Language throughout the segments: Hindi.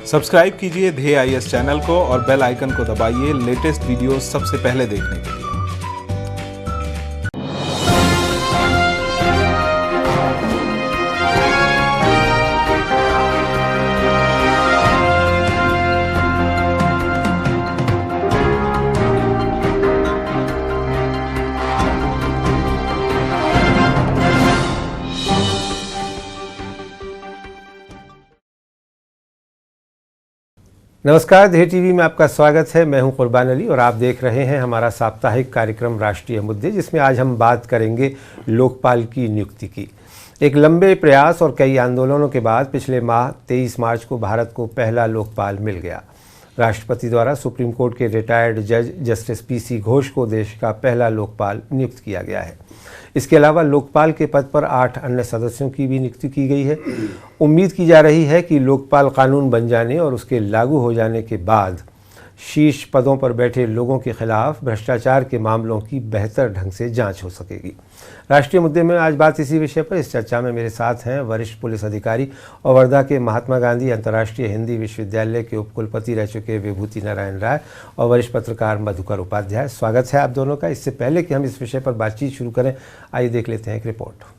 सब्सक्राइब कीजिए ध्येय IAS चैनल को और बेल आइकन को दबाइए लेटेस्ट वीडियो सबसे पहले देखने के लिए। नमस्कार, ध्येय टीवी में आपका स्वागत है। मैं हूं कुर्बान अली और आप देख रहे हैं हमारा साप्ताहिक कार्यक्रम राष्ट्रीय मुद्दे, जिसमें आज हम बात करेंगे लोकपाल की नियुक्ति की। एक लंबे प्रयास और कई आंदोलनों के बाद पिछले माह 23 मार्च को भारत को पहला लोकपाल मिल गया। राष्ट्रपति द्वारा सुप्रीम कोर्ट के रिटायर्ड जज जस्टिस PC घोष को देश का पहला लोकपाल नियुक्त किया गया है। इसके अलावा लोकपाल के पद पर 8 अन्य सदस्यों की भी नियुक्ति की गई है। उम्मीद की जा रही है कि लोकपाल कानून बन जाने और उसके लागू हो जाने के बाद शीर्ष पदों पर बैठे लोगों के खिलाफ भ्रष्टाचार के मामलों की बेहतर ढंग से जांच हो सकेगी। राष्ट्रीय मुद्दे में आज बात इसी विषय पर। इस चर्चा में मेरे साथ हैं वरिष्ठ पुलिस अधिकारी और वर्धा के महात्मा गांधी अंतर्राष्ट्रीय हिंदी विश्वविद्यालय के उपकुलपति रह चुके विभूति नारायण राय और वरिष्ठ पत्रकार मधुकर उपाध्याय। स्वागत है आप दोनों का। इससे पहले कि हम इस विषय पर बातचीत शुरू करें, आइए देख लेते हैं एक रिपोर्ट।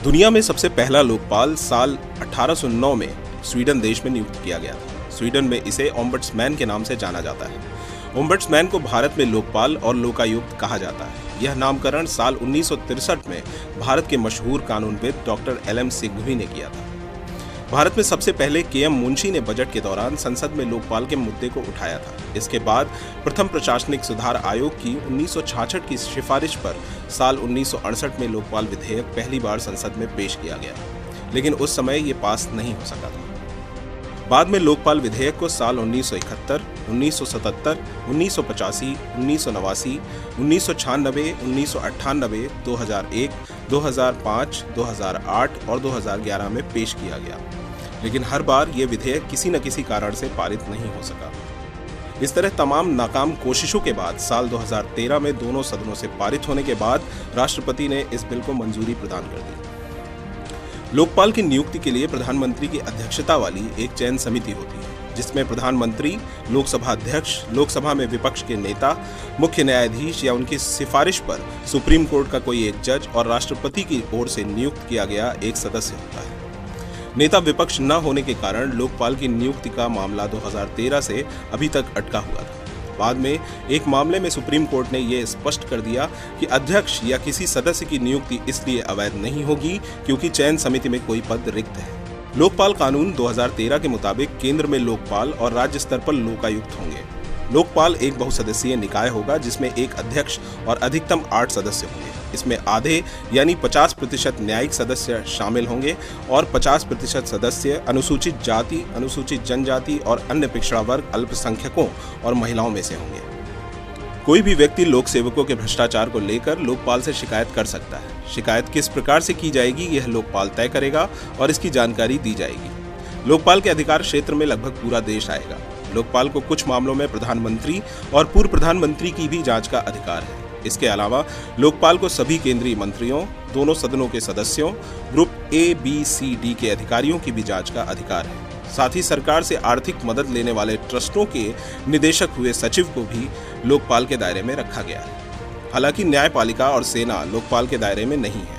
दुनिया में सबसे पहला लोकपाल साल 1809 में स्वीडन देश में नियुक्त किया गया था। स्वीडन में इसे ओम्बड्समैन के नाम से जाना जाता है। ओम्बड्समैन को भारत में लोकपाल और लोकायुक्त कहा जाता है। यह नामकरण साल 1963 में भारत के मशहूर कानूनविद डॉक्टर LM सिंघवी ने किया था। भारत में सबसे पहले KM मुंशी ने बजट के दौरान संसद में लोकपाल के मुद्दे को उठाया था। इसके बाद प्रथम प्रशासनिक सुधार आयोग की 1966 की सिफारिश पर साल 1968 में लोकपाल विधेयक पहली बार संसद में पेश किया गया, लेकिन उस समय ये पास नहीं हो सका था। बाद में लोकपाल विधेयक को साल 1971, 1977, 1985, 1989, 1996, 1998, 2001, 2005, 2008 और 2011 में पेश किया गया, लेकिन हर बार ये विधेयक किसी न किसी कारण से पारित नहीं हो सका। इस तरह तमाम नाकाम कोशिशों के बाद साल 2013 में दोनों सदनों से पारित होने के बाद राष्ट्रपति ने इस बिल को मंजूरी प्रदान कर दी। लोकपाल की नियुक्ति के लिए प्रधानमंत्री की अध्यक्षता वाली एक चयन समिति होती है, जिसमें प्रधानमंत्री, लोकसभा अध्यक्ष, लोकसभा में विपक्ष के नेता, मुख्य न्यायाधीश या उनकी सिफारिश पर सुप्रीम कोर्ट का कोई एक जज और राष्ट्रपति की ओर से नियुक्त किया गया एक सदस्य होता है। नेता विपक्ष न होने के कारण लोकपाल की नियुक्ति का मामला 2013 से अभी तक अटका हुआ था। बाद में एक मामले में सुप्रीम कोर्ट ने यह स्पष्ट कर दिया कि अध्यक्ष या किसी सदस्य की नियुक्ति इसलिए अवैध नहीं होगी क्योंकि चयन समिति में कोई पद रिक्त है। लोकपाल कानून 2013 के मुताबिक केंद्र में लोकपाल और राज्य स्तर पर लोकायुक्त होंगे। लोकपाल एक बहुसदस्यीय निकाय होगा जिसमें एक अध्यक्ष और अधिकतम 8 सदस्य होंगे। इसमें आधे यानी 50% न्यायिक सदस्य शामिल होंगे और 50% सदस्य अनुसूचित जाति, अनुसूचित जनजाति और अन्य पिछड़ा वर्ग, अल्पसंख्यकों और महिलाओं में से होंगे। कोई भी व्यक्ति लोक सेवकों के भ्रष्टाचार को लेकर लोकपाल से शिकायत कर सकता है। शिकायत किस प्रकार से की जाएगी यह लोकपाल तय करेगा और इसकी जानकारी दी जाएगी। लोकपाल के अधिकार क्षेत्र में लगभग पूरा देश आएगा। लोकपाल को कुछ मामलों में प्रधानमंत्री और पूर्व प्रधानमंत्री की भी जांच का अधिकार है। इसके अलावा लोकपाल को सभी केंद्रीय मंत्रियों, दोनों सदनों के सदस्यों, group A, B, C, D के अधिकारियों की भी जांच का अधिकार है। साथ ही सरकार से आर्थिक मदद लेने वाले ट्रस्टों के निदेशक हुए सचिव को भी लोकपाल के दायरे में रखा गया है। हालांकि न्यायपालिका और सेना लोकपाल के दायरे में नहीं है।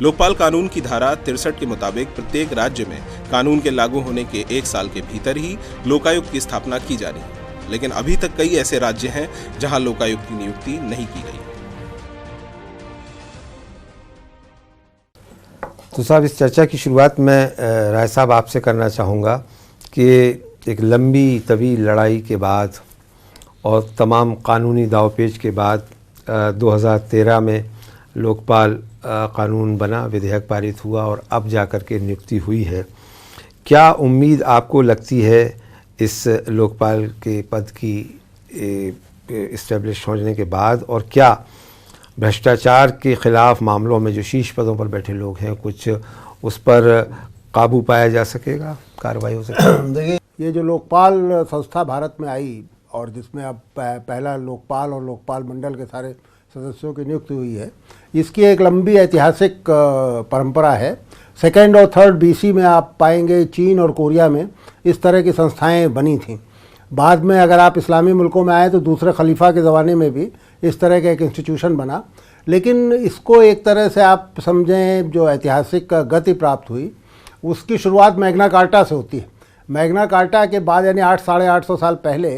लोकपाल कानून की धारा 63 के मुताबिक प्रत्येक राज्य में कानून के लागू होने के 1 साल के भीतर ही लोकायुक्त की स्थापना की जानी है, लेकिन अभी तक कई ऐसे राज्य हैं जहां लोकायुक्त की नियुक्ति नहीं की गई। तो साहब, इस चर्चा की शुरुआत मैं राय साहब आपसे करना चाहूँगा कि एक लंबी तवील लड़ाई के बाद और तमाम कानूनी दावपेच के बाद 2013 में लोकपाल कानून बना, विधेयक पारित हुआ और अब जाकर के नियुक्ति हुई है। क्या उम्मीद आपको लगती है इस लोकपाल के पद की इस्टेब्लिश होने के बाद, और क्या भ्रष्टाचार के ख़िलाफ़ मामलों में जो शीर्ष पदों पर बैठे लोग हैं कुछ उस पर काबू पाया जा सकेगा, कार्रवाई हो सकेगी? देखिए, ये जो लोकपाल संस्था भारत में आई और जिसमें अब पहला लोकपाल और लोकपाल मंडल के सारे सदस्यों की नियुक्ति हुई है, इसकी एक लंबी ऐतिहासिक परंपरा है। सेकेंड और थर्ड बीसी में आप पाएंगे चीन और कोरिया में इस तरह की संस्थाएं बनी थीं। बाद में अगर आप इस्लामी मुल्कों में आए तो दूसरे खलीफा के ज़माने में भी इस तरह का एक इंस्टीट्यूशन बना। लेकिन इसको एक तरह से आप समझें जो ऐतिहासिक गति प्राप्त हुई उसकी शुरुआत मैग्ना कार्टा से होती है। मैग्ना कार्टा के बाद यानी 800-850 साल पहले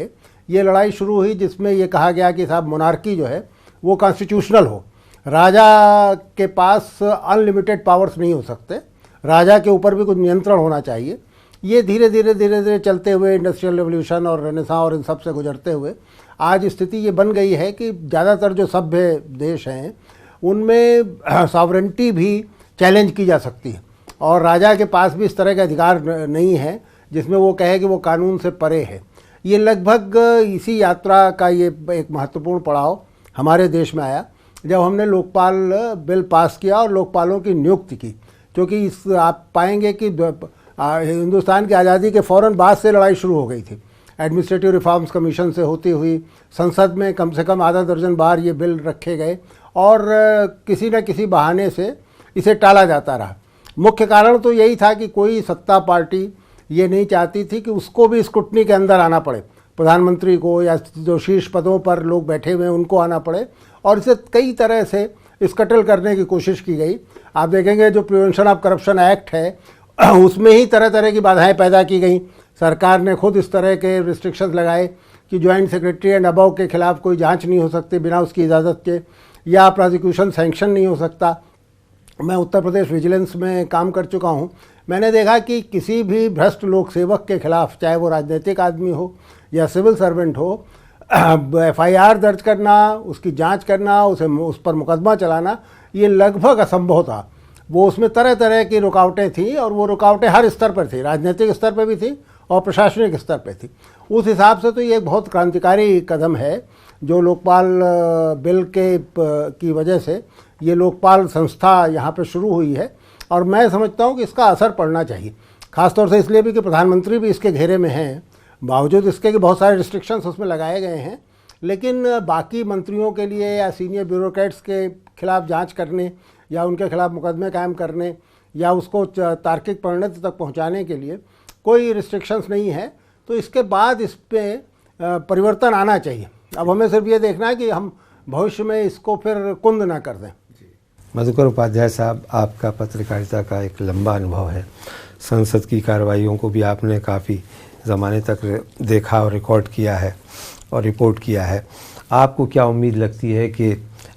ये लड़ाई शुरू हुई जिसमें ये कहा गया कि साहब मोनार्की जो है वो कॉन्स्टिट्यूशनल हो, राजा के पास अनलिमिटेड पावर्स नहीं हो सकते, राजा के ऊपर भी कुछ नियंत्रण होना चाहिए। ये धीरे धीरे चलते हुए इंडस्ट्रियल रेवोल्यूशन और रेनेसां और इन सब से गुजरते हुए आज स्थिति ये बन गई है कि ज़्यादातर जो सभ्य देश हैं उनमें सॉवरेंटी भी चैलेंज की जा सकती है और राजा के पास भी इस तरह का अधिकार नहीं है जिसमें वो कहे कि वो कानून से परे है। ये लगभग इसी यात्रा का ये एक महत्वपूर्ण पड़ाव हमारे देश में आया जब हमने लोकपाल बिल पास किया और लोकपालों की नियुक्ति की, क्योंकि इस आप पाएंगे कि हिंदुस्तान की आज़ादी के फ़ौरन बाद से लड़ाई शुरू हो गई थी। एडमिनिस्ट्रेटिव रिफॉर्म्स कमीशन से होती हुई संसद में कम से कम आधा दर्जन बार ये बिल रखे गए और किसी न किसी बहाने से इसे टाला जाता रहा। मुख्य कारण तो यही था कि कोई सत्ता पार्टी ये नहीं चाहती थी कि उसको भी स्क्रूटनी के अंदर आना पड़े, प्रधानमंत्री को या जो शीर्ष पदों पर लोग बैठे हुए हैं उनको आना पड़े, और इसे कई तरह से स्कटल करने की कोशिश की गई। आप देखेंगे जो प्रिवेंशन ऑफ करप्शन एक्ट है उसमें ही तरह तरह की बाधाएं पैदा की गई। सरकार ने खुद इस तरह के रिस्ट्रिक्शंस लगाए कि जॉइंट सेक्रेटरी एंड अबव के खिलाफ कोई जांच नहीं हो सकती बिना उसकी इजाज़त के, या प्रोसिक्यूशन सैंक्शन नहीं हो सकता। मैं उत्तर प्रदेश विजिलेंस में काम कर चुका हूँ। मैंने देखा कि किसी भी भ्रष्ट लोक सेवक के खिलाफ, चाहे वो राजनीतिक आदमी हो या सिविल सर्वेंट हो, FIR दर्ज करना, उसकी जांच करना, उस पर मुकदमा चलाना ये लगभग असंभव था। वो उसमें तरह तरह की रुकावटें थी और वो रुकावटें हर स्तर पर थी, राजनीतिक स्तर पर भी थी और प्रशासनिक स्तर पर थी। उस हिसाब से तो ये एक बहुत क्रांतिकारी कदम है जो लोकपाल बिल की वजह से ये लोकपाल संस्था यहाँ पे शुरू हुई है, और मैं समझता हूँ कि इसका असर पड़ना चाहिए, ख़ासतौर से इसलिए भी कि प्रधानमंत्री भी इसके घेरे में हैं, बावजूद इसके कि बहुत सारे रिस्ट्रिक्शंस उसमें लगाए गए हैं। लेकिन बाकी मंत्रियों के लिए या सीनियर ब्यूरोक्रेट्स के खिलाफ जांच करने या उनके खिलाफ मुकदमे कायम करने या उसको तार्किक परिणति तक पहुंचाने के लिए कोई रिस्ट्रिक्शंस नहीं है। तो इसके बाद इस पर परिवर्तन आना चाहिए। अब हमें सिर्फ ये देखना है कि हम भविष्य में इसको फिर कुंद ना कर दें। मधुकर उपाध्याय साहब, आपका पत्रकारिता का एक लंबा अनुभव है, संसद की कार्रवाइयों को भी आपने काफ़ी ज़माने तक देखा और रिकॉर्ड किया है और रिपोर्ट किया है। आपको क्या उम्मीद लगती है कि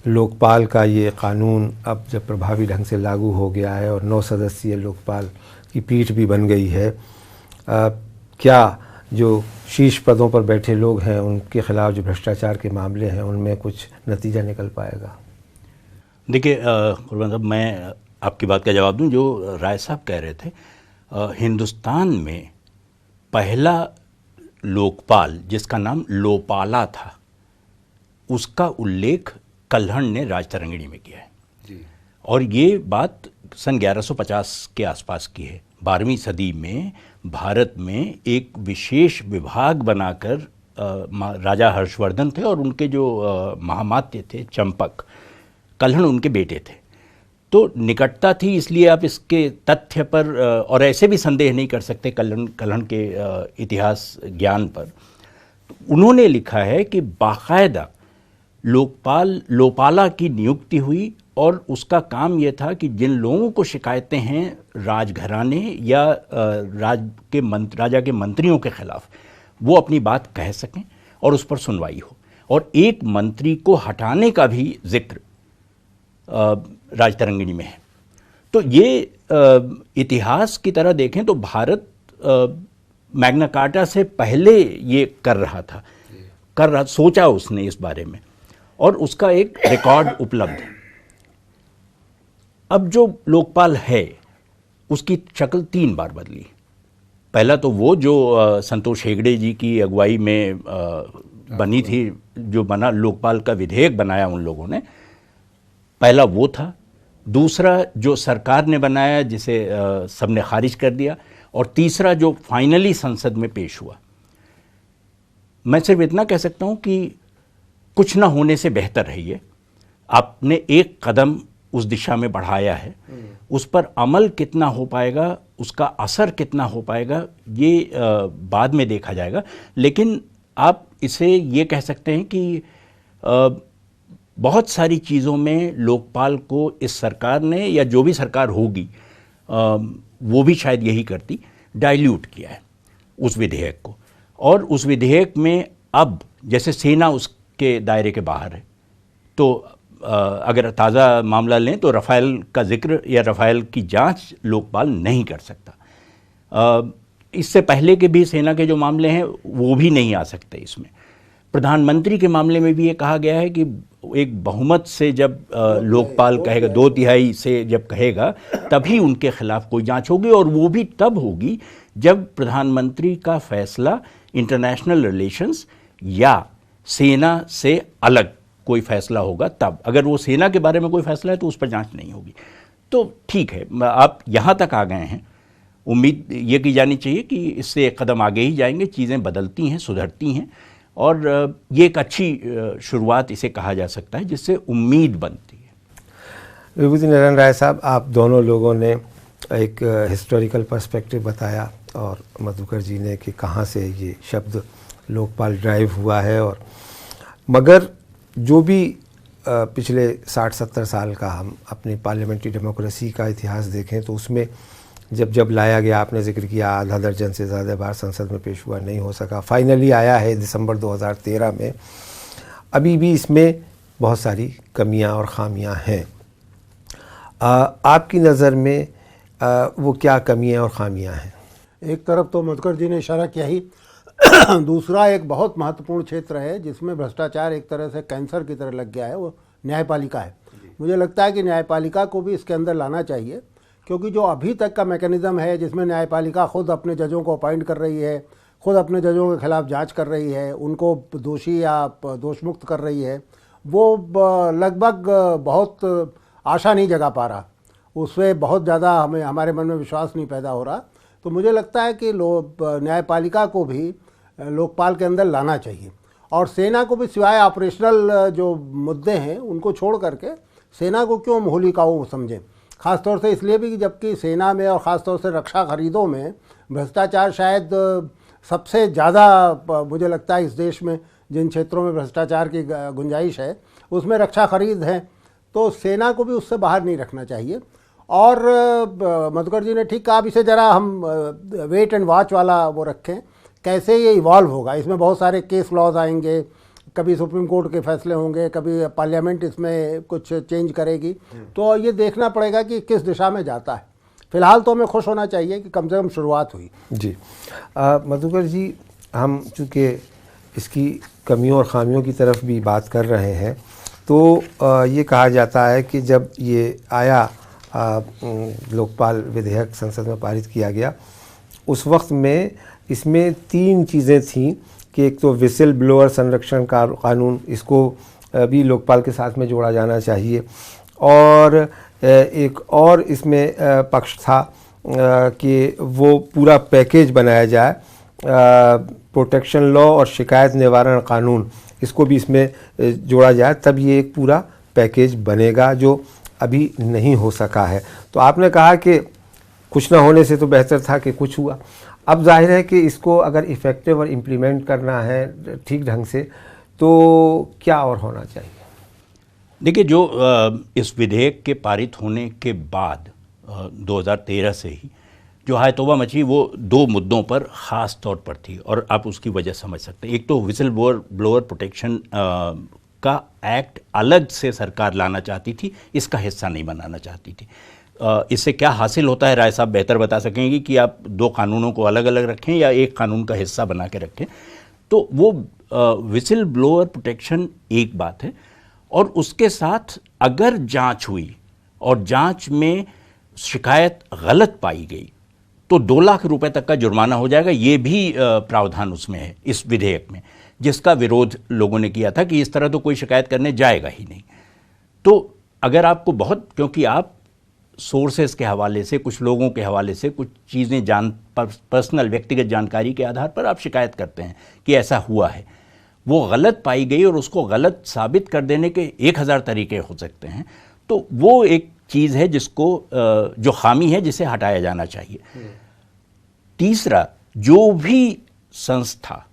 लोकपाल का ये कानून अब जब प्रभावी ढंग से लागू हो गया है और 9 सदस्यीय लोकपाल की पीठ भी बन गई है, क्या जो शीर्ष पदों पर बैठे लोग हैं उनके खिलाफ जो भ्रष्टाचार के मामले हैं उनमें कुछ नतीजा निकल पाएगा? देखिए कुर्बान साहब, मैं आपकी बात का जवाब दूं। जो राय साहब कह रहे थे, हिंदुस्तान में पहला लोकपाल जिसका नाम लोपाला था उसका उल्लेख कल्हण ने राजतरंगिणी में किया है जी। और ये बात सन 1150 के आसपास की है। 12वीं सदी में भारत में एक विशेष विभाग बनाकर राजा हर्षवर्धन थे और उनके जो महामात्य थे चंपक, कल्हण उनके बेटे थे। तो निकटता थी, इसलिए आप इसके तथ्य पर और ऐसे भी संदेह नहीं कर सकते कल्हण के इतिहास ज्ञान पर। उन्होंने लिखा है कि बाकायदा लोपाला की नियुक्ति हुई और उसका काम यह था कि जिन लोगों को शिकायतें हैं राजघराने या राजा के मंत्रियों के खिलाफ, वो अपनी बात कह सकें और उस पर सुनवाई हो। और एक मंत्री को हटाने का भी जिक्र राजतरंगिणी में है। तो ये इतिहास की तरह देखें तो भारत मैग्ना कार्टा से पहले ये कर रहा सोचा उसने इस बारे में, और उसका एक रिकॉर्ड उपलब्ध है। अब जो लोकपाल है उसकी शक्ल 3 बार बदली। पहला तो वो जो संतोष हेगड़े जी की अगुवाई में बनी थी, जो बना लोकपाल का विधेयक बनाया उन लोगों ने, पहला वो था। दूसरा जो सरकार ने बनाया जिसे सबने खारिज कर दिया, और तीसरा जो फाइनली संसद में पेश हुआ। मैं सिर्फ इतना कह सकता हूं कि कुछ ना होने से बेहतर है ये। आपने एक कदम उस दिशा में बढ़ाया है, उस पर अमल कितना हो पाएगा, उसका असर कितना हो पाएगा, ये बाद में देखा जाएगा। लेकिन आप इसे ये कह सकते हैं कि बहुत सारी चीज़ों में लोकपाल को इस सरकार ने, या जो भी सरकार होगी वो भी शायद यही करती, डाइल्यूट किया है उस विधेयक को। और उस विधेयक में अब जैसे सेना उसके दायरे के बाहर है, तो अगर ताज़ा मामला लें तो रफ़ाइल का जिक्र या रफ़ाइल की जांच लोकपाल नहीं कर सकता। इससे पहले के भी सेना के जो मामले हैं वो भी नहीं आ सकते इसमें। प्रधानमंत्री के मामले में भी ये कहा गया है कि एक बहुमत से जब लोकपाल कहेगा, 2/3 से जब कहेगा, तभी उनके खिलाफ कोई जांच होगी, और वो भी तब होगी जब प्रधानमंत्री का फैसला इंटरनेशनल रिलेशंस या सेना से अलग कोई फैसला होगा तब। अगर वो सेना के बारे में कोई फैसला है तो उस पर जांच नहीं होगी। तो ठीक है, आप यहाँ तक आ गए हैं, उम्मीद ये की जानी चाहिए कि इससे एक कदम आगे ही जाएंगे, चीज़ें बदलती हैं, सुधरती हैं, और ये एक अच्छी शुरुआत इसे कहा जा सकता है जिससे उम्मीद बनती है। विभूति नारायण राय साहब, आप दोनों लोगों ने एक हिस्टोरिकल पर्सपेक्टिव बताया, और मधुकर जी ने कि कहाँ से ये शब्द लोकपाल ड्राइव हुआ है। और मगर जो भी पिछले 60-70 साल का हम अपनी पार्लियामेंट्री डेमोक्रेसी का इतिहास देखें तो उसमें जब लाया गया, आपने जिक्र किया आधा दर्जन से ज़्यादा बार संसद में पेश हुआ, नहीं हो सका, फाइनली आया है दिसंबर 2013 में। अभी भी इसमें बहुत सारी कमियां और ख़ामियां हैं। आपकी नज़र में वो क्या कमियां और ख़ामियां हैं? एक तरफ तो मधुकर जी ने इशारा किया ही, दूसरा एक बहुत महत्वपूर्ण क्षेत्र है जिसमें भ्रष्टाचार एक तरह से कैंसर की तरह लग गया है, वो न्यायपालिका है। मुझे लगता है कि न्यायपालिका को भी इसके अंदर लाना चाहिए, क्योंकि जो अभी तक का मैकेनिज़्म है जिसमें न्यायपालिका खुद अपने जजों को अपॉइंट कर रही है, खुद अपने जजों के खिलाफ जांच कर रही है, उनको दोषी या दोषमुक्त कर रही है, वो लगभग बहुत आशा नहीं जगा पा रहा, उसमें बहुत ज़्यादा हमारे मन में विश्वास नहीं पैदा हो रहा। तो मुझे लगता है कि न्यायपालिका को भी लोकपाल के अंदर लाना चाहिए, और सेना को भी सिवाय ऑपरेशनल जो मुद्दे हैं उनको छोड़ करके सेना को क्यों होलिकाओं समझें, ख़ासतौर से इसलिए भी कि जबकि सेना में और ख़ासतौर से रक्षा खरीदों में भ्रष्टाचार शायद सबसे ज़्यादा मुझे लगता है इस देश में, जिन क्षेत्रों में भ्रष्टाचार की गुंजाइश है उसमें रक्षा खरीद है, तो सेना को भी उससे बाहर नहीं रखना चाहिए। और मधुकर जी ने ठीक कहा, अब इसे ज़रा हम वेट एंड वॉच वाला वो रखें, कैसे ये इवॉल्व होगा। इसमें बहुत सारे केस लॉज आएंगे, कभी सुप्रीम कोर्ट के फैसले होंगे, कभी पार्लियामेंट इसमें कुछ चेंज करेगी, तो ये देखना पड़ेगा कि किस दिशा में जाता है। फिलहाल तो हमें खुश होना चाहिए कि कम से कम शुरुआत हुई। जी मधुकर जी, हम चूँकि इसकी कमियों और ख़ामियों की तरफ भी बात कर रहे हैं, तो ये कहा जाता है कि जब ये आया लोकपाल विधेयक संसद में पारित किया गया, उस वक्त में इसमें 3 चीज़ें थीं कि एक तो विसिल ब्लोअर संरक्षण कानून, इसको भी लोकपाल के साथ में जोड़ा जाना चाहिए, और एक और इसमें पक्ष था कि वो पूरा पैकेज बनाया जाए, प्रोटेक्शन लॉ और शिकायत निवारण कानून, इसको भी इसमें जोड़ा जाए, तब ये एक पूरा पैकेज बनेगा, जो अभी नहीं हो सका है। तो आपने कहा कि कुछ ना होने से तो बेहतर था कि कुछ हुआ। अब जाहिर है कि इसको अगर इफ़ेक्टिव और इम्प्लीमेंट करना है ठीक ढंग से, तो क्या और होना चाहिए? देखिए, जो इस विधेयक के पारित होने के बाद 2013 से ही जो हाय तौबा मची, वो 2 मुद्दों पर ख़ास तौर पर थी, और आप उसकी वजह समझ सकते हैं। एक तो विसिल ब्लोअर प्रोटेक्शन का एक्ट अलग से सरकार लाना चाहती थी, इसका हिस्सा नहीं बनाना चाहती थी। इससे क्या हासिल होता है, राय साहब बेहतर बता सकेंगे कि आप 2 कानूनों को अलग अलग रखें या एक कानून का हिस्सा बना के रखें। तो वो विसिल ब्लोअर प्रोटेक्शन एक बात है, और उसके साथ अगर जांच हुई और जांच में शिकायत गलत पाई गई तो 2 लाख रुपए तक का जुर्माना हो जाएगा। ये भी प्रावधान उसमें है इस विधेयक में, जिसका विरोध लोगों ने किया था कि इस तरह तो कोई शिकायत करने जाएगा ही नहीं। तो अगर आपको बहुत, क्योंकि आप सोर्सेस के हवाले से, कुछ लोगों के हवाले से कुछ चीज़ें पर्सनल व्यक्तिगत जानकारी के आधार पर आप शिकायत करते हैं कि ऐसा हुआ है, वो गलत पाई गई और उसको गलत साबित कर देने के 1000 तरीके हो सकते हैं। तो वो एक चीज़ है जिसको जो खामी है जिसे हटाया जाना चाहिए। तीसरा, जो भी संस्था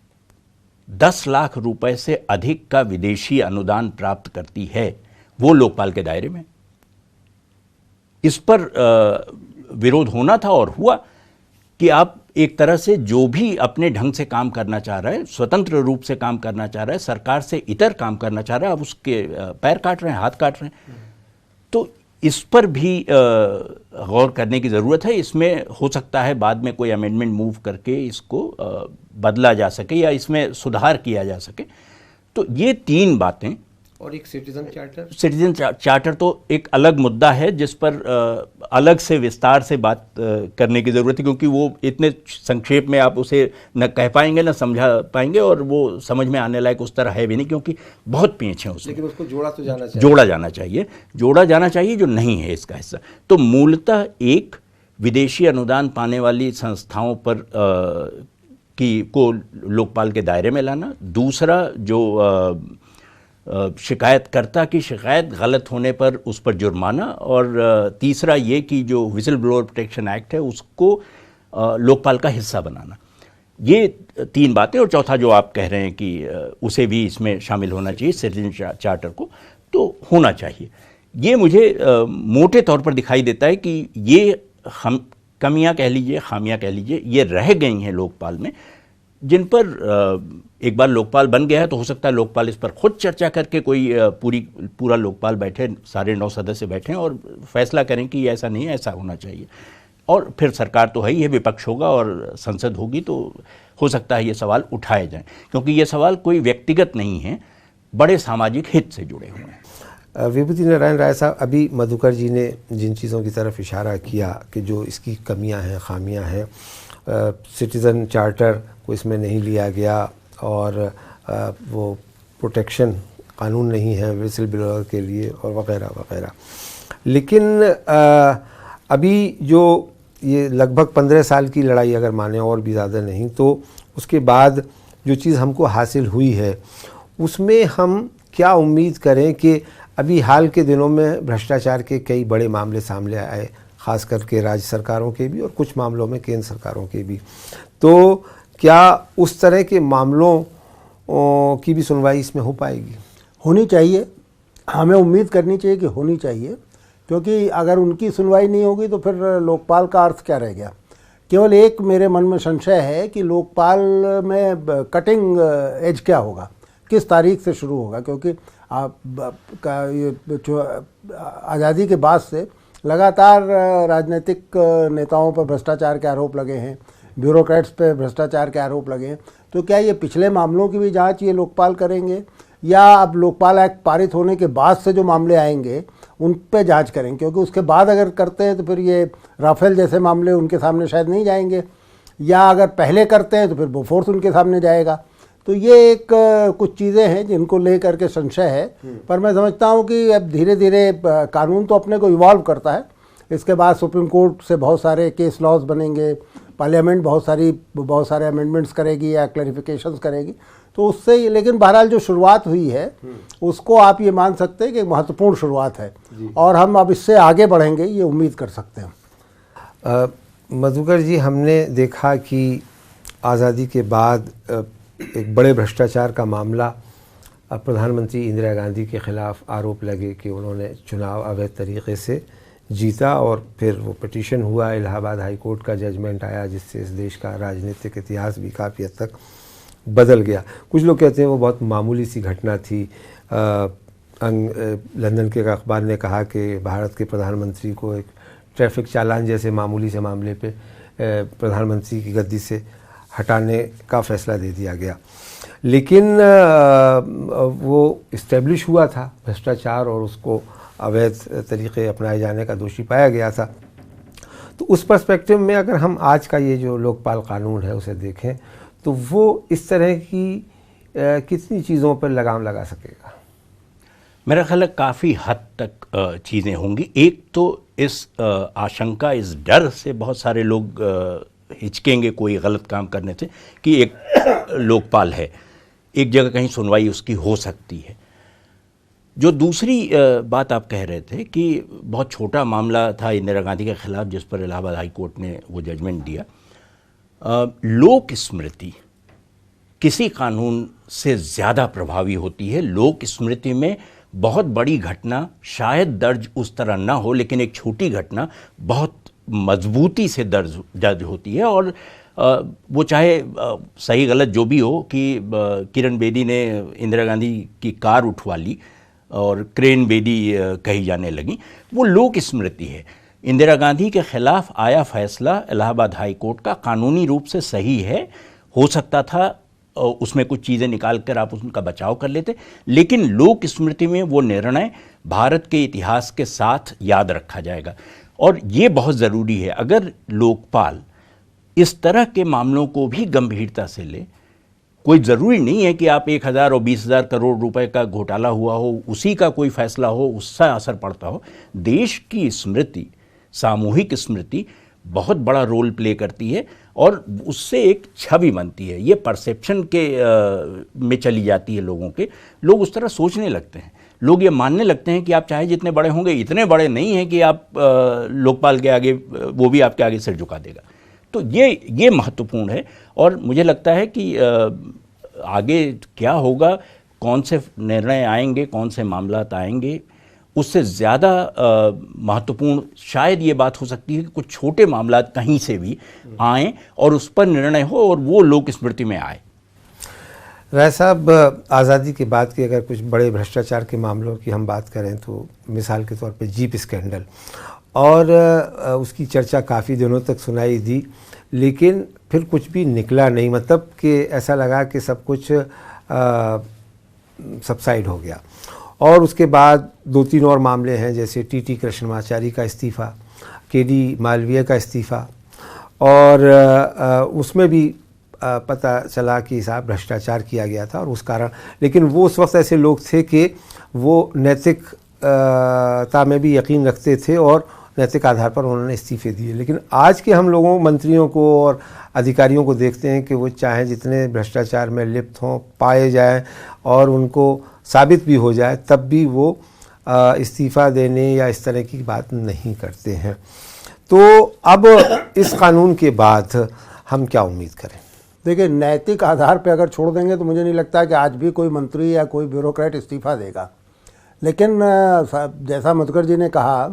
10 लाख रुपए से अधिक का विदेशी अनुदान प्राप्त करती है वो लोकपाल के दायरे में। इस पर विरोध होना था और हुआ कि आप एक तरह से जो भी अपने ढंग से काम करना चाह रहा है, स्वतंत्र रूप से काम करना चाह रहा है, सरकार से इतर काम करना चाह रहा है, आप उसके पैर काट रहे हैं, हाथ काट रहे हैं। तो इस पर भी गौर करने की ज़रूरत है। इसमें हो सकता है बाद में कोई अमेंडमेंट मूव करके इसको बदला जा सके या इसमें सुधार किया जा सके। तो ये 3 बातें। और एक सिटीजन चार्टर तो एक अलग मुद्दा है जिस पर अलग से विस्तार से बात करने की ज़रूरत है, क्योंकि वो इतने संक्षेप में आप उसे न कह पाएंगे न समझा पाएंगे और वो समझ में आने लायक उस तरह है भी नहीं, क्योंकि बहुत पेच है उसमें। लेकिन उसको जोड़ा जाना चाहिए जो नहीं है इसका हिस्सा। तो मूलतः एक, विदेशी अनुदान पाने वाली संस्थाओं पर को लोकपाल के दायरे में लाना। दूसरा, जो शिकायतकर्ता की शिकायत गलत होने पर उस पर जुर्माना। और तीसरा ये कि जो विजिल ब्लोअर प्रोटेक्शन एक्ट है उसको लोकपाल का हिस्सा बनाना। ये 3 बातें। और चौथा जो आप कह रहे हैं कि उसे भी इसमें शामिल होना चाहिए, सिटीजन चार्टर को, तो होना चाहिए। ये मुझे मोटे तौर पर दिखाई देता है कि ये हम कमियां कह लीजिए, खामियां कह लीजिए, ये रह गई हैं लोकपाल में, जिन पर एक बार लोकपाल बन गया है तो हो सकता है लोकपाल इस पर खुद चर्चा करके कोई पूरा लोकपाल बैठे, सारे 9 सदस्य बैठें और फैसला करें कि ऐसा नहीं है, ऐसा होना चाहिए। और फिर सरकार तो है ही है, विपक्ष होगा और संसद होगी, तो हो सकता है ये सवाल उठाए जाएं, क्योंकि ये सवाल कोई व्यक्तिगत नहीं है, बड़े सामाजिक हित से जुड़े हुए हैं। विभूति नारायण राय साहब, अभी मधुकर जी ने जिन चीज़ों की तरफ इशारा किया कि जो इसकी कमियां हैं, खामियां हैं, सिटीज़न चार्टर को इसमें नहीं लिया गया और वो प्रोटेक्शन कानून नहीं है विजिल ब्लोअर के लिए और वगैरह वगैरह। लेकिन अभी जो ये लगभग 15 साल की लड़ाई अगर माने और भी ज़्यादा नहीं, तो उसके बाद जो चीज़ हमको हासिल हुई है उसमें हम क्या उम्मीद करें कि अभी हाल के दिनों में भ्रष्टाचार के कई बड़े मामले सामने आए, ख़ास करके राज्य सरकारों के भी और कुछ मामलों में केंद्र सरकारों के भी। तो क्या उस तरह के मामलों की भी सुनवाई इसमें हो पाएगी? होनी चाहिए, हमें उम्मीद करनी चाहिए कि होनी चाहिए, क्योंकि अगर उनकी सुनवाई नहीं होगी तो फिर लोकपाल का अर्थ क्या रह गया। केवल एक मेरे मन में संशय है कि लोकपाल में कटिंग एज क्या होगा, किस तारीख से शुरू होगा, क्योंकि जो आज़ादी के बाद से लगातार राजनीतिक नेताओं पर भ्रष्टाचार के आरोप लगे हैं, ब्यूरोक्रेट्स पे भ्रष्टाचार के आरोप लगे हैं। तो क्या ये पिछले मामलों की भी जांच ये लोकपाल करेंगे, या अब लोकपाल एक्ट पारित होने के बाद से जो मामले आएंगे उन पे जांच करेंगे? क्योंकि उसके बाद अगर करते हैं तो फिर ये राफेल जैसे मामले उनके सामने शायद नहीं जाएंगे, या अगर पहले करते हैं तो फिर बोफोर्स उनके सामने जाएगा। तो ये एक कुछ चीज़ें हैं जिनको ले करके संशय है। पर मैं समझता हूँ कि अब धीरे धीरे कानून तो अपने को इवॉल्व करता है। इसके बाद सुप्रीम कोर्ट से बहुत सारे केस लॉज बनेंगे, पार्लियामेंट बहुत सारे अमेंडमेंट्स करेगी या क्लैरिफिकेशंस करेगी, तो उससे, लेकिन बहरहाल जो शुरुआत हुई है उसको आप ये मान सकते हैं कि एक महत्वपूर्ण शुरुआत है और हम अब इससे आगे बढ़ेंगे, ये उम्मीद कर सकते हैं। मधुकर जी, हमने देखा कि आज़ादी के बाद एक बड़े भ्रष्टाचार का मामला प्रधानमंत्री इंदिरा गांधी के ख़िलाफ़ आरोप लगे कि उन्होंने चुनाव अवैध तरीके से जीता, और फिर वो पिटीशन हुआ, इलाहाबाद हाई कोर्ट का जजमेंट आया जिससे इस देश का राजनीतिक इतिहास भी काफ़ी हद तक बदल गया। कुछ लोग कहते हैं वो बहुत मामूली सी घटना थी। लंदन के अखबार ने कहा कि भारत के प्रधानमंत्री को एक ट्रैफिक चालान जैसे मामूली से मामले पे प्रधानमंत्री की गद्दी से हटाने का फ़ैसला दे दिया गया। लेकिन वो इस्टेब्लिश हुआ था भ्रष्टाचार और उसको अवैध तरीक़े अपनाए जाने का दोषी पाया गया था। तो उस पर्सपेक्टिव में अगर हम आज का ये जो लोकपाल कानून है उसे देखें तो वो इस तरह की कितनी चीज़ों पर लगाम लगा सकेगा? मेरा ख्याल है काफ़ी हद तक चीज़ें होंगी। एक तो इस आशंका, इस डर से बहुत सारे लोग हिचकेंगे कोई गलत काम करने से कि एक लोकपाल है, एक जगह कहीं सुनवाई उसकी हो सकती है। जो दूसरी बात आप कह रहे थे कि बहुत छोटा मामला था इंदिरा गांधी के खिलाफ जिस पर इलाहाबाद हाई कोर्ट ने वो जजमेंट दिया। लोक स्मृति किसी कानून से ज़्यादा प्रभावी होती है। लोक स्मृति में बहुत बड़ी घटना शायद दर्ज उस तरह ना हो, लेकिन एक छोटी घटना बहुत मजबूती से दर्ज होती है। और वो चाहे सही गलत जो भी हो कि किरण बेदी ने इंदिरा गांधी की कार उठवा ली और क्रेन बेदी कही जाने लगी, वो लोक स्मृति है। इंदिरा गांधी के खिलाफ आया फैसला इलाहाबाद हाई कोर्ट का कानूनी रूप से सही है। हो सकता था उसमें कुछ चीज़ें निकाल कर आप उनका बचाव कर लेते, लेकिन लोक स्मृति में वो निर्णय भारत के इतिहास के साथ याद रखा जाएगा। और ये बहुत ज़रूरी है। अगर लोकपाल इस तरह के मामलों को भी गंभीरता से ले, कोई ज़रूरी नहीं है कि आप 1,000 और 20,000 करोड़ रुपए का घोटाला हुआ हो, उसी का कोई फैसला हो, उससे असर पड़ता हो। देश की स्मृति, सामूहिक स्मृति बहुत बड़ा रोल प्ले करती है और उससे एक छवि बनती है। ये परसेप्शन के में चली जाती है लोगों के। लोग उस तरह सोचने लगते हैं, लोग ये मानने लगते हैं कि आप चाहे जितने बड़े होंगे, इतने बड़े नहीं हैं कि आप लोकपाल के आगे, वो भी आपके आगे सिर झुका देगा। तो ये महत्वपूर्ण है। और मुझे लगता है कि आगे क्या होगा, कौन से निर्णय आएंगे, कौन से मामलात आएंगे, उससे ज़्यादा महत्वपूर्ण शायद ये बात हो सकती है कि कुछ छोटे मामलात कहीं से भी आएँ और उस पर निर्णय हो और वो लोक स्मृति में आए। राय साहब, आज़ादी के बाद के अगर कुछ बड़े भ्रष्टाचार के मामलों की हम बात करें तो मिसाल के तौर पे जीप स्कैंडल, और उसकी चर्चा काफ़ी दिनों तक सुनाई दी, लेकिन फिर कुछ भी निकला नहीं। मतलब कि ऐसा लगा कि सब कुछ सबसाइड हो गया। और उसके बाद 2-3 और मामले हैं, जैसे टीटी कृष्णमाचारी का इस्तीफ़ा, केडी मालवीय का इस्तीफ़ा, और उसमें भी पता चला कि साहब भ्रष्टाचार किया गया था और उस कारण, लेकिन वो उस वक्त ऐसे लोग थे कि वो नैतिकता में भी यकीन रखते थे और नैतिक आधार पर उन्होंने इस्तीफे दिए। लेकिन आज के हम लोगों, मंत्रियों को और अधिकारियों को देखते हैं कि वो चाहे जितने भ्रष्टाचार में लिप्त हों, पाए जाएं और उनको साबित भी हो जाए, तब भी वो इस्तीफ़ा देने या इस तरह की बात नहीं करते हैं। तो अब इस कानून के बाद हम क्या उम्मीद करें? देखिए, नैतिक आधार पे अगर छोड़ देंगे तो मुझे नहीं लगता कि आज भी कोई मंत्री या कोई ब्यूरोक्रेट इस्तीफ़ा देगा। लेकिन जैसा मधुकर जी ने कहा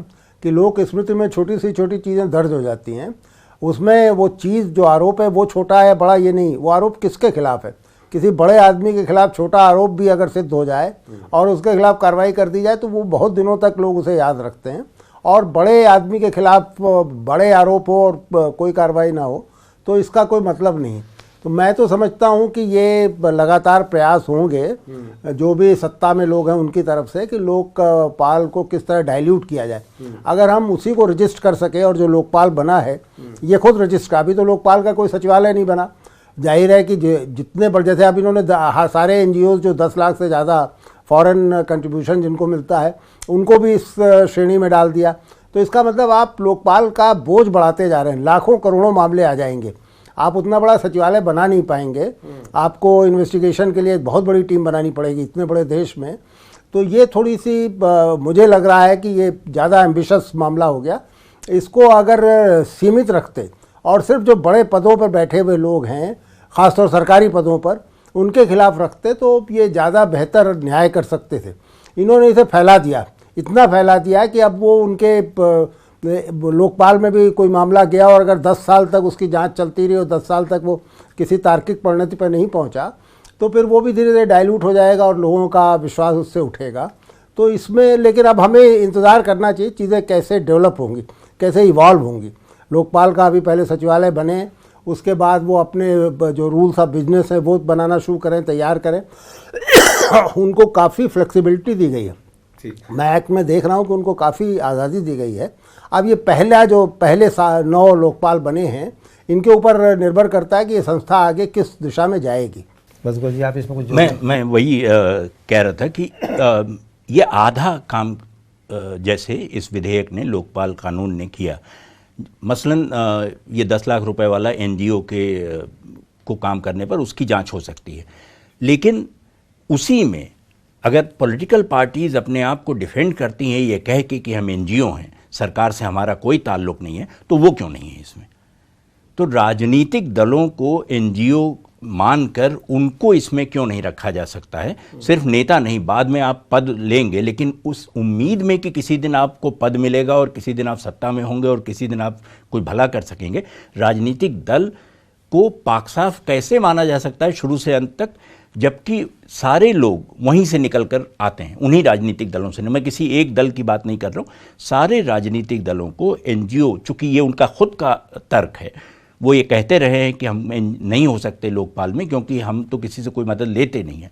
कि लोक स्मृति में छोटी सी छोटी चीज़ें दर्ज हो जाती हैं, उसमें वो चीज़ जो आरोप है वो छोटा है बड़ा ये नहीं, वो आरोप किसके खिलाफ है। किसी बड़े आदमी के खिलाफ छोटा आरोप भी अगर सिद्ध हो जाए और उसके खिलाफ कार्रवाई कर दी जाए तो वो बहुत दिनों तक लोग उसे याद रखते हैं। और बड़े आदमी के खिलाफ बड़े आरोप हो और कोई कार्रवाई ना हो तो इसका कोई मतलब नहीं। तो मैं तो समझता हूं कि ये लगातार प्रयास होंगे जो भी सत्ता में लोग हैं उनकी तरफ से कि लोकपाल को किस तरह डाइल्यूट किया जाए। अगर हम उसी को रजिस्टर कर सके, और जो लोकपाल बना है ये खुद रजिस्टर, अभी तो लोकपाल का कोई सचिवालय नहीं बना। जाहिर है कि जितने बड़े, जैसे अब इन्होंने सारे एनजीओ जो 10 लाख से ज़्यादा फॉरेन कंट्रीब्यूशन जिनको मिलता है उनको भी इस श्रेणी में डाल दिया। तो इसका मतलब आप लोकपाल का बोझ बढ़ाते जा रहे हैं, लाखों करोड़ों मामले आ जाएंगे, आप उतना बड़ा सचिवालय बना नहीं पाएंगे। आपको इन्वेस्टिगेशन के लिए एक बहुत बड़ी टीम बनानी पड़ेगी इतने बड़े देश में। तो ये थोड़ी सी मुझे लग रहा है कि ये ज़्यादा एम्बिशस मामला हो गया। इसको अगर सीमित रखते और सिर्फ जो बड़े पदों पर बैठे हुए लोग हैं, ख़ासतौर सरकारी पदों पर, उनके खिलाफ रखते तो ये ज़्यादा बेहतर न्याय कर सकते थे। इन्होंने इसे फैला दिया, इतना फैला दिया कि अब वो उनके लोकपाल में भी कोई मामला गया और अगर 10 साल तक उसकी जांच चलती रही और 10 साल तक वो किसी तार्किक परिणति पर नहीं पहुंचा तो फिर वो भी धीरे धीरे डाइल्यूट हो जाएगा और लोगों का विश्वास उससे उठेगा। तो इसमें लेकिन अब हमें इंतज़ार करना चाहिए चीज़ें कैसे डेवलप होंगी, कैसे इवॉल्व होंगी। लोकपाल का अभी पहले सचिवालय बने, उसके बाद वो अपने जो रूल्स ऑफ बिजनेस है वो बनाना शुरू करें, तैयार करें। उनको काफ़ी फ्लेक्सिबिलिटी दी गई है। मैं एक्ट में देख रहा हूँ कि उनको काफ़ी आज़ादी दी गई है। अब ये पहले 9 लोकपाल बने हैं, इनके ऊपर निर्भर करता है कि ये संस्था आगे किस दिशा में जाएगी। बस जी, आप इसमें कुछ मैं वही कह रहा था कि ये आधा काम जैसे इस विधेयक ने, लोकपाल कानून ने किया। मसलन ये 10 लाख रुपए वाला एनजीओ के को काम करने पर उसकी जांच हो सकती है, लेकिन उसी में अगर पॉलिटिकल पार्टीज अपने आप को डिफेंड करती हैं ये कह के कि हम एनजीओ हैं, सरकार से हमारा कोई ताल्लुक नहीं है, तो वो क्यों नहीं है इसमें? तो राजनीतिक दलों को एनजीओ मानकर उनको इसमें क्यों नहीं रखा जा सकता है? सिर्फ नेता नहीं, बाद में आप पद लेंगे, लेकिन उस उम्मीद में कि किसी दिन आपको पद मिलेगा और किसी दिन आप सत्ता में होंगे और किसी दिन आप कोई भला कर सकेंगे। राजनीतिक दल को पाक साफ कैसे माना जा सकता है शुरू से अंत तक, जबकि सारे लोग वहीं से निकल कर आते हैं, उन्हीं राजनीतिक दलों से। मैं किसी एक दल की बात नहीं कर रहा हूँ, सारे राजनीतिक दलों को एनजीओ, चूंकि ये उनका खुद का तर्क है, वो ये कहते रहे हैं कि हम नहीं हो सकते लोकपाल में क्योंकि हम तो किसी से कोई मदद लेते नहीं हैं।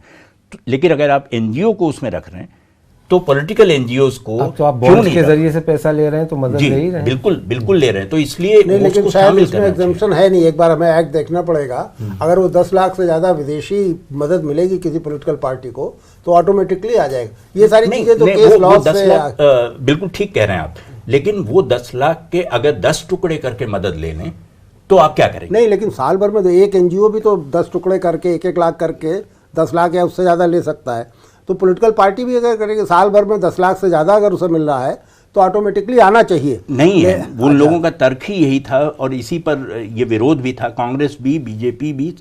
लेकिन अगर आप एनजीओ को उसमें रख रहे हैं तो पॉलिटिकल एनजीओज को तो आप बॉन्ड के जरिए से पैसा ले रहे हैं तो मदद ले ही रहे हैं। बिल्कुल बिल्कुल ले रहे हैं, तो इसलिए नहीं, लेकिन शायद इसमें एग्जम्पशन है नहीं। एक बार हमें एक्ट देखना पड़ेगा। अगर वो 10 लाख से ज्यादा विदेशी मदद मिलेगी किसी पॉलिटिकल पार्टी को तो ऑटोमेटिकली आ जाएगा। ये सारी चीजें तो केस लॉ से बिल्कुल ठीक कह रहे हैं आप, लेकिन वो 10 लाख के अगर 10 टुकड़े करके मदद ले लें तो आप क्या करेंगे? नहीं, लेकिन साल भर में तो एक एनजीओ भी तो 10 टुकड़े करके 1-1 लाख करके 10 लाख या उससे ज़्यादा ले सकता है। तो पॉलिटिकल पार्टी भी अगर करेगी साल भर में 10 लाख से ज़्यादा अगर उसे मिल रहा है तो ऑटोमेटिकली आना चाहिए। नहीं है, उन लोगों का तर्क ही यही था और इसी पर ये विरोध भी था। कांग्रेस भी, बीजेपी भी,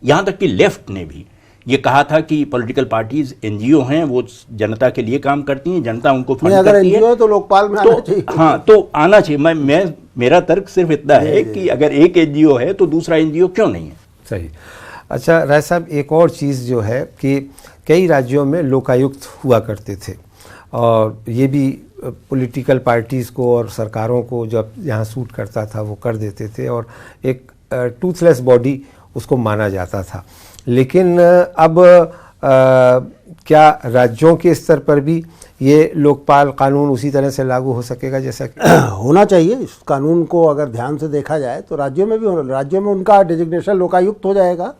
यहाँ तक कि लेफ्ट ने भी ये कहा था कि पॉलिटिकल पार्टीज एनजीओ हैं, वो जनता के लिए काम करती हैं, जनता उनको फंड अगर करती है। एनजीओ तो लोकपाल में आना चाहिए। हाँ, तो आना चाहिए। मेरा तर्क सिर्फ इतना है कि अगर एक एनजीओ है तो दूसरा एनजीओ क्यों नहीं है? सही। अच्छा राय साहब, एक और चीज़ जो है कि कई राज्यों में लोकायुक्त हुआ करते थे और ये भी पॉलिटिकल पार्टीज़ को और सरकारों को जब यहाँ सूट करता था वो कर देते थे और एक टूथलेस बॉडी उसको माना जाता था। लेकिन अब क्या राज्यों के स्तर पर भी ये लोकपाल कानून उसी तरह से लागू हो सकेगा जैसा कि होना चाहिए? इस कानून को अगर ध्यान से देखा जाए तो राज्यों में भी राज्यों में उनका डेजिग्नेशन लोकायुक्त हो जाएगा।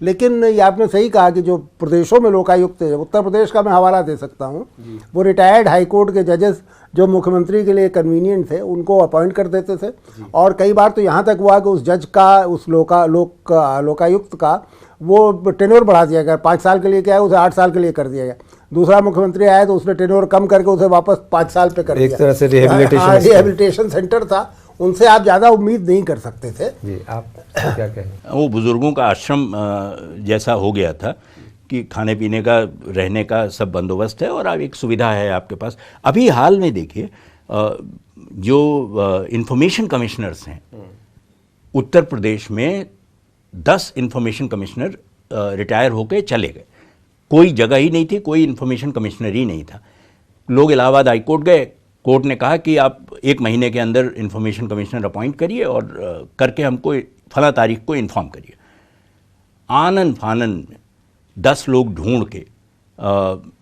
लेकिन ये आपने सही कहा कि जो प्रदेशों में लोकायुक्त है, उत्तर प्रदेश का मैं हवाला दे सकता हूँ, वो रिटायर्ड हाईकोर्ट के जजेस जो मुख्यमंत्री के लिए कन्वीनियंट थे उनको अपॉइंट कर देते थे। और कई बार तो यहाँ तक हुआ कि उस जज का, उस लोकायुक्त का वो टेन्योर बढ़ा दिया गया। 5 साल के लिए क्या है उसे 8 साल के लिए कर दिया गया। दूसरा मुख्यमंत्री आया तो उसने टेन्योर कम करके उसे वापस 5 साल पे कर दिया। एक तरह से रिहेबिलिटेशन सेंटर था, उनसे आप ज़्यादा उम्मीद नहीं कर सकते थे। जी, आप क्या कहेंगे? वो बुजुर्गों का आश्रम जैसा हो गया था कि खाने पीने का, रहने का सब बंदोबस्त है और अब एक सुविधा है आपके पास। अभी हाल में देखिए जो इंफॉर्मेशन कमिश्नर्स हैं उत्तर प्रदेश में, 10 इंफॉर्मेशन कमिश्नर रिटायर होकर चले गए। कोई जगह ही नहीं थी, कोई इंफॉर्मेशन कमिश्नर ही नहीं था। लोग इलाहाबाद हाई कोर्ट गए, कोर्ट ने कहा कि आप 1 महीने के अंदर इंफॉर्मेशन कमिश्नर अपॉइंट करिए और करके हमको फला तारीख को इन्फॉर्म करिए। आनन फानन 10 लोग ढूंढ के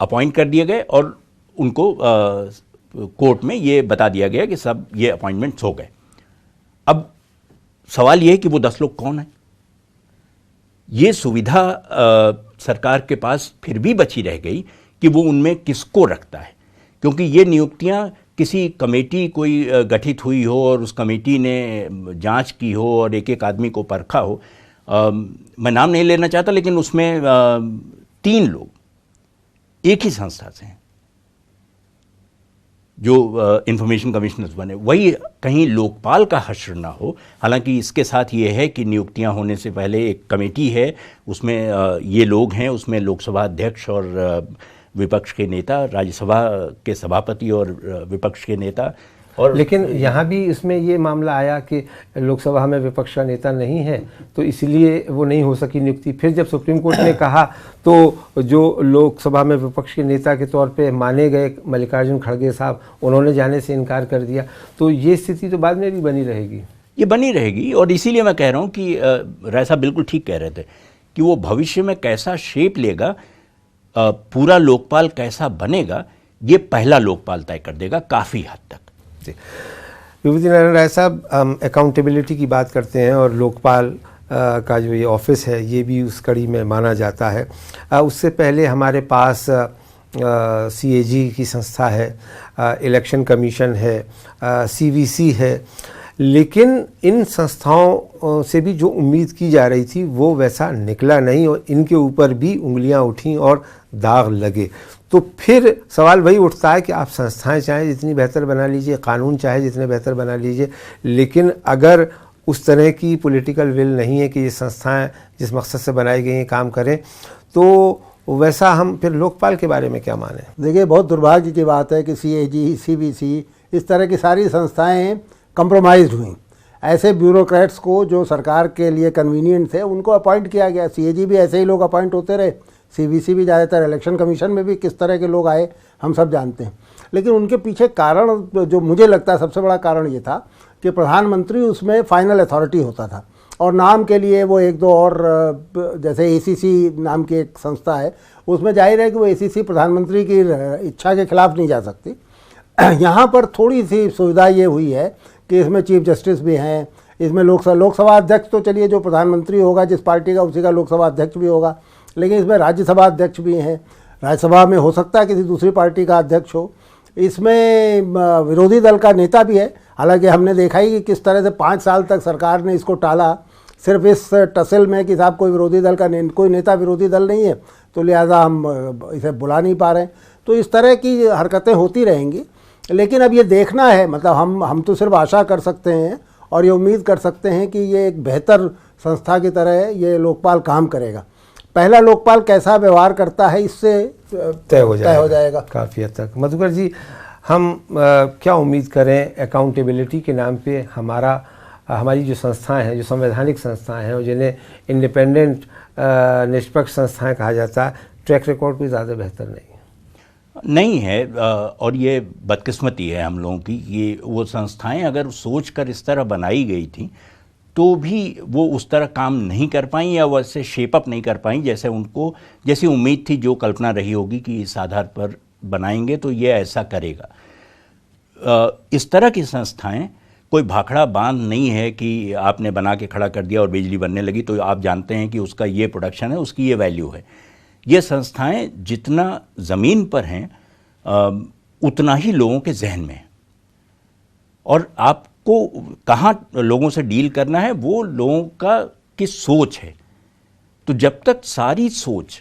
अपॉइंट कर दिए गए और उनको कोर्ट में ये बता दिया गया कि सब ये अपॉइंटमेंट्स हो गए। अब सवाल ये है कि वो 10 लोग कौन हैं? ये सुविधा सरकार के पास फिर भी बची रह गई कि वो उनमें किसको रखता है, क्योंकि ये नियुक्तियां किसी कमेटी कोई गठित हुई हो और उस कमेटी ने जांच की हो और एक एक आदमी को परखा हो। मैं नाम नहीं लेना चाहता, लेकिन उसमें 3 लोग एक ही संस्था से हैं जो इंफॉर्मेशन कमिश्नर्स बने। वही कहीं लोकपाल का हश्र ना हो। हालांकि इसके साथ ये है कि नियुक्तियां होने से पहले एक कमेटी है, उसमें ये लोग हैं, उसमें लोकसभा अध्यक्ष और विपक्ष के नेता, राज्यसभा के सभापति और विपक्ष के नेता। और लेकिन यहाँ भी इसमें ये मामला आया कि लोकसभा में विपक्ष का नेता नहीं है तो इसलिए वो नहीं हो सकी नियुक्ति। फिर जब सुप्रीम कोर्ट ने कहा तो जो लोकसभा में विपक्ष के नेता के तौर पे माने गए मल्लिकार्जुन खड़गे साहब, उन्होंने जाने से इनकार कर दिया। तो ये स्थिति तो बाद में भी बनी रहेगी। ये बनी रहेगी और इसीलिए मैं कह रहा हूँ कि राय साहब बिल्कुल ठीक कह रहे थे कि वो भविष्य में कैसा शेप लेगा, पूरा लोकपाल कैसा बनेगा, ये पहला लोकपाल तय कर देगा काफ़ी हद तक। विभूति नारायण राय साहब, हम अकाउंटेबिलिटी की बात करते हैं और लोकपाल का जो ये ऑफिस है ये भी उस कड़ी में माना जाता है। उससे पहले हमारे पास CAG की संस्था है, इलेक्शन कमीशन है, CVC है, लेकिन इन संस्थाओं से भी जो उम्मीद की जा रही थी वो वैसा निकला नहीं और इनके ऊपर भी उंगलियां उठीं और दाग लगे। तो फिर सवाल वही उठता है कि आप संस्थाएं चाहे जितनी बेहतर बना लीजिए, कानून चाहे जितने बेहतर बना लीजिए, लेकिन अगर उस तरह की पॉलिटिकल विल नहीं है कि ये संस्थाएं जिस मकसद से बनाई गई हैं काम करें, तो वैसा हम फिर लोकपाल के बारे में क्या माने? देखिए, बहुत दुर्भाग्य की बात है कि CAG, CVC इस तरह की सारी संस्थाएं कंप्रोमाइज़ हुई। ऐसे ब्यूरोक्रेट्स को जो सरकार के लिए कन्वीनियंट थे उनको अपॉइंट किया गया। CAG भी ऐसे ही लोग अपॉइंट होते रहे, CVC भी ज़्यादातर, इलेक्शन कमीशन में भी किस तरह के लोग आए हम सब जानते हैं। लेकिन उनके पीछे कारण जो मुझे लगता है सबसे बड़ा कारण ये था कि प्रधानमंत्री उसमें फाइनल अथॉरिटी होता था और नाम के लिए वो एक दो और, जैसे ACC नाम की एक संस्था है, उसमें जाहिर है कि वो ACC प्रधानमंत्री की इच्छा के खिलाफ नहीं जा सकती। यहाँ पर थोड़ी सी सुविधा ये हुई है कि इसमें चीफ जस्टिस भी हैं, इसमें लोकसभा अध्यक्ष तो चलिए जो प्रधानमंत्री होगा जिस पार्टी का उसी का लोकसभा अध्यक्ष भी होगा, लेकिन इसमें राज्यसभा अध्यक्ष भी हैं, राज्यसभा में हो सकता है किसी दूसरी पार्टी का अध्यक्ष हो, इसमें विरोधी दल का नेता भी है। हालांकि हमने देखा ही कि किस तरह से 5 साल तक सरकार ने इसको टाला, सिर्फ इस टसल में कि साहब कोई विरोधी दल का कोई नेता विरोधी दल नहीं है तो लिहाजा हम इसे बुला नहीं पा रहे हैं। तो इस तरह की हरकतें होती रहेंगी, लेकिन अब ये देखना है, मतलब हम तो सिर्फ आशा कर सकते हैं और ये उम्मीद कर सकते हैं कि ये एक बेहतर संस्था की तरह ये लोकपाल काम करेगा। पहला लोकपाल कैसा व्यवहार करता है इससे तय हो जाएगा काफ़ी हद तक। मधुकर जी, हम क्या उम्मीद करें अकाउंटेबिलिटी के नाम पे हमारी जो संस्थाएं हैं, जो संवैधानिक संस्थाएं हैं और जिन्हें इंडिपेंडेंट निष्पक्ष संस्थाएं कहा जाता है, ट्रैक रिकॉर्ड भी ज़्यादा बेहतर नहीं है और ये बदकिस्मती है हम लोगों की। ये वो संस्थाएं अगर सोचकर इस तरह बनाई गई थी तो भी वो उस तरह काम नहीं कर पाई या वैसे शेपअप नहीं कर पाई जैसी उम्मीद थी, जो कल्पना रही होगी कि इस आधार पर बनाएंगे तो ये ऐसा करेगा। इस तरह की संस्थाएं कोई भाखड़ा बांध नहीं है कि आपने बना के खड़ा कर दिया और बिजली बनने लगी तो आप जानते हैं कि उसका ये प्रोडक्शन है, उसकी ये वैल्यू है। ये संस्थाएं जितना ज़मीन पर हैं उतना ही लोगों के जहन में है और आपको कहाँ लोगों से डील करना है वो लोगों की सोच है। तो जब तक सारी सोच,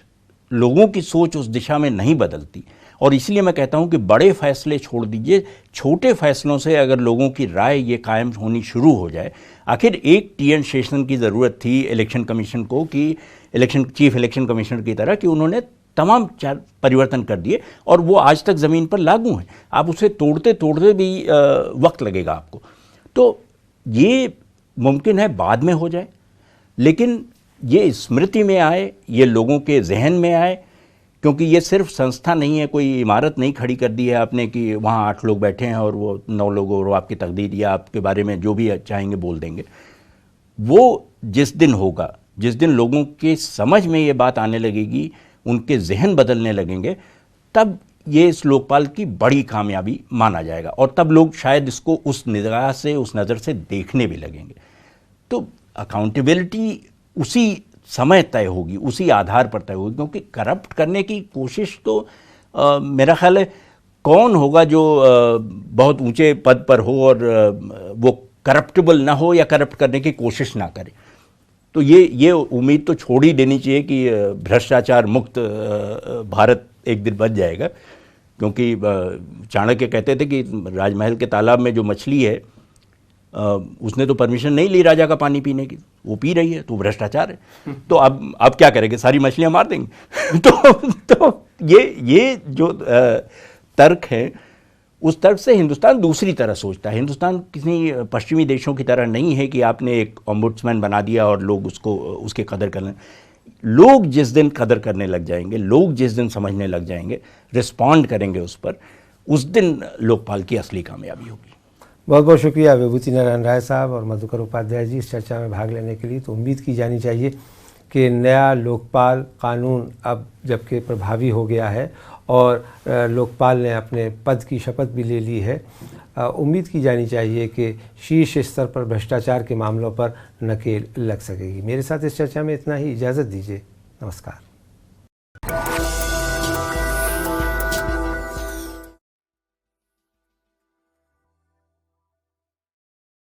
लोगों की सोच उस दिशा में नहीं बदलती, और इसलिए मैं कहता हूं कि बड़े फैसले छोड़ दीजिए, छोटे फैसलों से अगर लोगों की राय ये कायम होनी शुरू हो जाए। आखिर एक TN शेषन की ज़रूरत थी इलेक्शन कमीशन को कि चीफ इलेक्शन कमिश्नर की तरह कि उन्होंने तमाम परिवर्तन कर दिए और वो आज तक ज़मीन पर लागू हैं। आप उसे तोड़ते तोड़ते भी वक्त लगेगा आपको। तो ये मुमकिन है बाद में हो जाए, लेकिन ये स्मृति में आए, ये लोगों के जहन में आए, क्योंकि ये सिर्फ संस्था नहीं है, कोई इमारत नहीं खड़ी कर दी है आपने कि वहाँ 8 लोग बैठे हैं और वो 9 लोग और वो आपकी तकदीर या आपके बारे में जो भी चाहेंगे बोल देंगे। वो जिस दिन होगा, जिस दिन लोगों के समझ में ये बात आने लगेगी, उनके जहन बदलने लगेंगे, तब ये इस लोकपाल की बड़ी कामयाबी माना जाएगा और तब लोग शायद इसको उस निगाह से, उस नज़र से देखने भी लगेंगे। तो अकाउंटेबिलिटी उसी समय तय होगी, उसी आधार पर तय होगी, क्योंकि करप्ट करने की कोशिश तो मेरा ख्याल है कौन होगा जो बहुत ऊंचे पद पर हो और वो करप्टेबल ना हो या करप्ट करने की कोशिश ना करे। तो ये उम्मीद तो छोड़ ही देनी चाहिए कि भ्रष्टाचार मुक्त भारत एक दिन बन जाएगा, क्योंकि चाणक्य कहते थे कि राजमहल के तालाब में जो मछली है उसने तो परमिशन नहीं ली राजा का पानी पीने की, वो पी रही है, तो भ्रष्टाचार है। तो अब क्या करेंगे, सारी मछलियां मार देंगे। तो ये जो तर्क है, उस तर्क से हिंदुस्तान दूसरी तरह सोचता है। हिंदुस्तान किसी पश्चिमी देशों की तरह नहीं है कि आपने एक ओम्बुड्समैन बना दिया और लोग उसके कदर कर लें। लोग जिस दिन कदर करने लग जाएंगे, लोग जिस दिन समझने लग जाएंगे, रिस्पॉन्ड करेंगे उस पर, उस दिन लोकपाल की असली कामयाबी होगी। बहुत बहुत शुक्रिया विभूति नारायण राय साहब और मधुकर उपाध्याय जी इस चर्चा में भाग लेने के लिए। तो उम्मीद की जानी चाहिए कि नया लोकपाल कानून अब जबकि प्रभावी हो गया है और लोकपाल ने अपने पद की शपथ भी ले ली है, उम्मीद की जानी चाहिए कि शीर्ष स्तर पर भ्रष्टाचार के मामलों पर नकेल लग सकेगी। मेरे साथ इस चर्चा में इतना ही, इजाज़त दीजिए, नमस्कार।